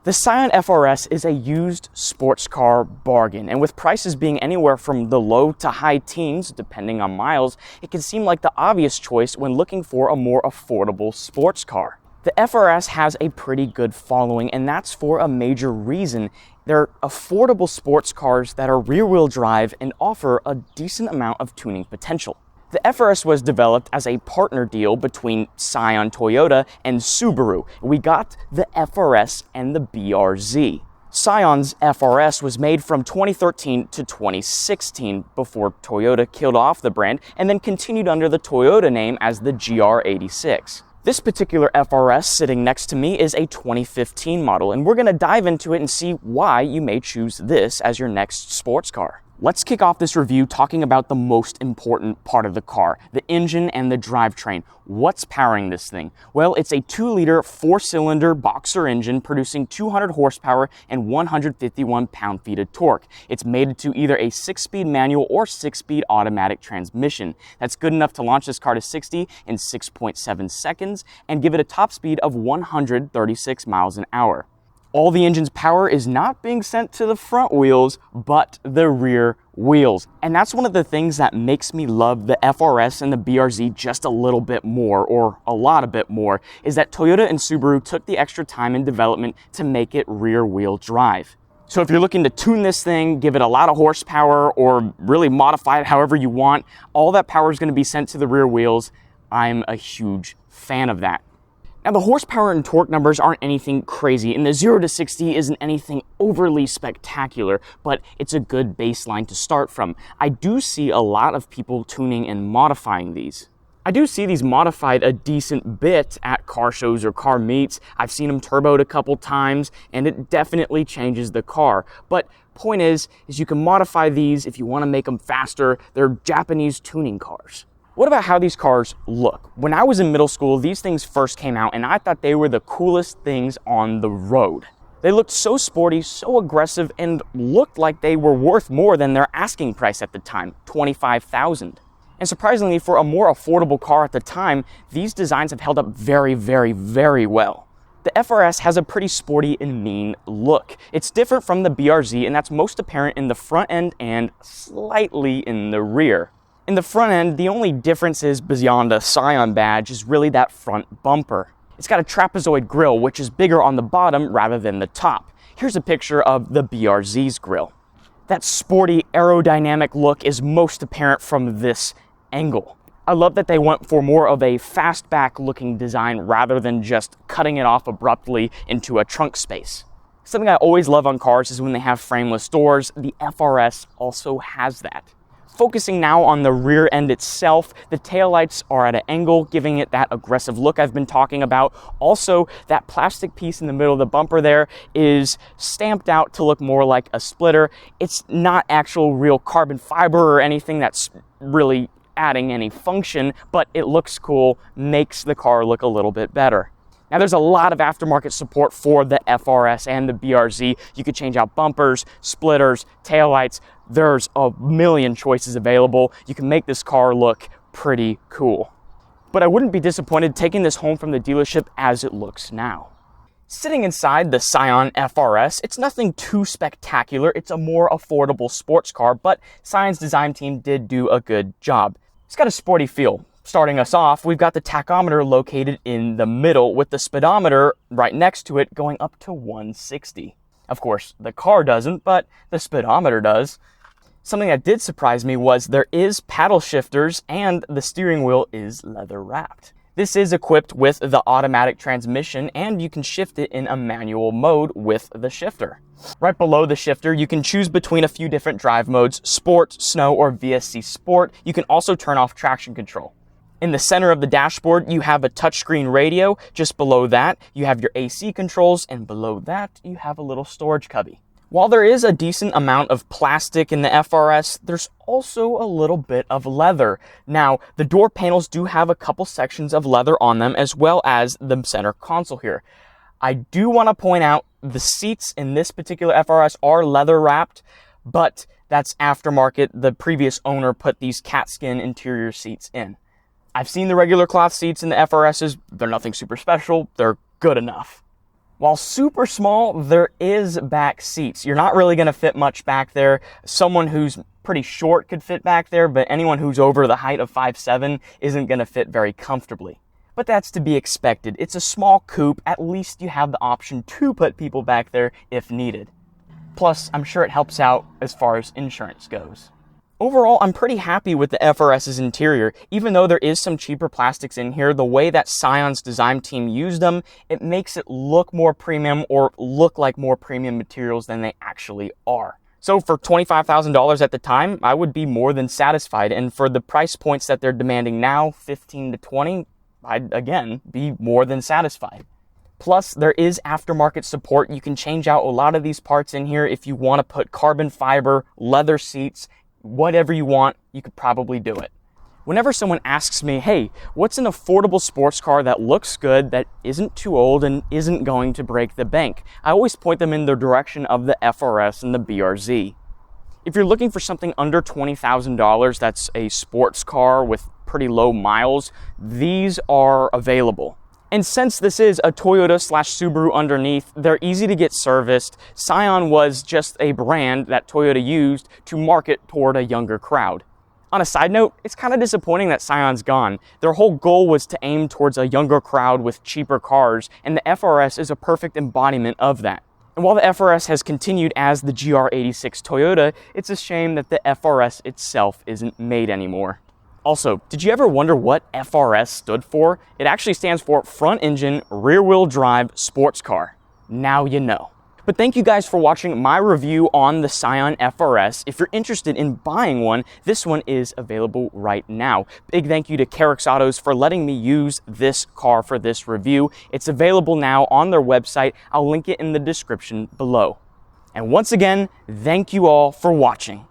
The Scion FRS is a used sports car bargain, and with prices being anywhere from the low to high teens, depending on miles, it can seem like the obvious choice when looking for a more affordable sports car. The FRS has a pretty good following, and that's for a major reason. They're affordable sports cars that are rear-wheel drive and offer a decent amount of tuning potential. The FRS was developed as a partner deal between Scion Toyota and Subaru. We got the FRS and the BRZ. Scion's FRS was made from 2013 to 2016 before Toyota killed off the brand and then continued under the Toyota name as the GR86. This particular FRS sitting next to me is a 2015 model, and we're going to dive into it and see why you may choose this as your next sports car. Let's kick off this review talking about the most important part of the car, the engine and the drivetrain. What's powering this thing? Well, it's a 2-liter 4-cylinder boxer engine producing 200 horsepower and 151 pound-feet of torque. It's mated to either a 6-speed manual or 6-speed automatic transmission. That's good enough to launch this car to 60 in 6.7 seconds and give it a top speed of 136 miles an hour. All the engine's power is not being sent to the front wheels, but the rear wheels. And that's one of the things that makes me love the FRS and the BRZ just a little bit more, or a lot a bit more, is that Toyota and Subaru took the extra time in development to make it rear wheel drive. So if you're looking to tune this thing, give it a lot of horsepower, or really modify it however you want, all that power is going to be sent to the rear wheels. I'm a huge fan of that. Now, the horsepower and torque numbers aren't anything crazy, and the 0 to 60 isn't anything overly spectacular, but it's a good baseline to start from. I do see a lot of people tuning and modifying these. I do see these modified a decent bit at car shows or car meets. I've seen them turboed a couple times, and it definitely changes the car. But point is you can modify these if you want to make them faster. They're Japanese tuning cars. What about how these cars look? When I was in middle school, these things first came out, and I thought they were the coolest things on the road. They looked so sporty, so aggressive, and looked like they were worth more than their asking price at the time, $25,000. And surprisingly, for a more affordable car at the time, these designs have held up very, very, very well. The FRS has a pretty sporty and mean look. It's different from the BRZ, and that's most apparent in the front end and slightly in the rear. In the front end, the only difference is beyond a Scion badge is really that front bumper. It's got a trapezoid grille, which is bigger on the bottom rather than the top. Here's a picture of the BRZ's grille. That sporty aerodynamic look is most apparent from this angle. I love that they went for more of a fastback looking design rather than just cutting it off abruptly into a trunk space. Something I always love on cars is when they have frameless doors. The FRS also has that. Focusing now on the rear end itself, the taillights are at an angle, giving it that aggressive look I've been talking about. Also, that plastic piece in the middle of the bumper there is stamped out to look more like a splitter. It's not actual real carbon fiber or anything that's really adding any function, but it looks cool, makes the car look a little bit better. Now, there's a lot of aftermarket support for the FRS and the BRZ. You could change out bumpers, splitters, taillights. There's a million choices available. You can make this car look pretty cool. But I wouldn't be disappointed taking this home from the dealership as it looks now. Sitting inside the Scion FRS, it's nothing too spectacular. It's a more affordable sports car, but Scion's design team did do a good job. It's got a sporty feel. Starting us off, we've got the tachometer located in the middle with the speedometer right next to it going up to 160. Of course, the car doesn't, but the speedometer does. Something that did surprise me was there is paddle shifters and the steering wheel is leather wrapped. This is equipped with the automatic transmission, and you can shift it in a manual mode with the shifter. Right below the shifter, you can choose between a few different drive modes, Sport, Snow, or VSC Sport. You can also turn off traction control. In the center of the dashboard, you have a touchscreen radio. Just below that, you have your AC controls, and below that, you have a little storage cubby. While there is a decent amount of plastic in the FRS, there's also a little bit of leather. Now, the door panels do have a couple sections of leather on them, as well as the center console here. I do want to point out the seats in this particular FRS are leather wrapped, but that's aftermarket. The previous owner put these cat skin interior seats in. I've seen the regular cloth seats in the FRSs. They're nothing super special. They're good enough. While super small, there is back seats. You're not really going to fit much back there. Someone who's pretty short could fit back there, but anyone who's over the height of 5'7" isn't going to fit very comfortably. But that's to be expected. It's a small coupe. At least you have the option to put people back there if needed. Plus, I'm sure it helps out as far as insurance goes. Overall, I'm pretty happy with the FRS's interior. Even though there is some cheaper plastics in here, the way that Scion's design team used them, it makes it look more premium or look like more premium materials than they actually are. So for $25,000 at the time, I would be more than satisfied. And for the price points that they're demanding now, 15 to 20, I'd again be more than satisfied. Plus, there is aftermarket support. You can change out a lot of these parts in here if you want to put carbon fiber, leather seats, whatever you want, you could probably do it. Whenever someone asks me, hey, what's an affordable sports car that looks good, that isn't too old and isn't going to break the bank, I always point them in the direction of the FRS and the BRZ. If you're looking for something under $20,000 that's a sports car with pretty low miles, these are available. And since this is a Toyota/Subaru underneath, they're easy to get serviced. Scion was just a brand that Toyota used to market toward a younger crowd. On a side note, it's kind of disappointing that Scion's gone. Their whole goal was to aim towards a younger crowd with cheaper cars, and the FRS is a perfect embodiment of that. And while the FRS has continued as the GR86 Toyota, it's a shame that the FRS itself isn't made anymore. Also, did you ever wonder what FRS stood for? It actually stands for Front Engine, Rear Wheel Drive Sports Car. Now you know. But thank you guys for watching my review on the Scion FRS. If you're interested in buying one, this one is available right now. Big thank you to Carrick's Autos for letting me use this car for this review. It's available now on their website. I'll link it in the description below. And once again, thank you all for watching.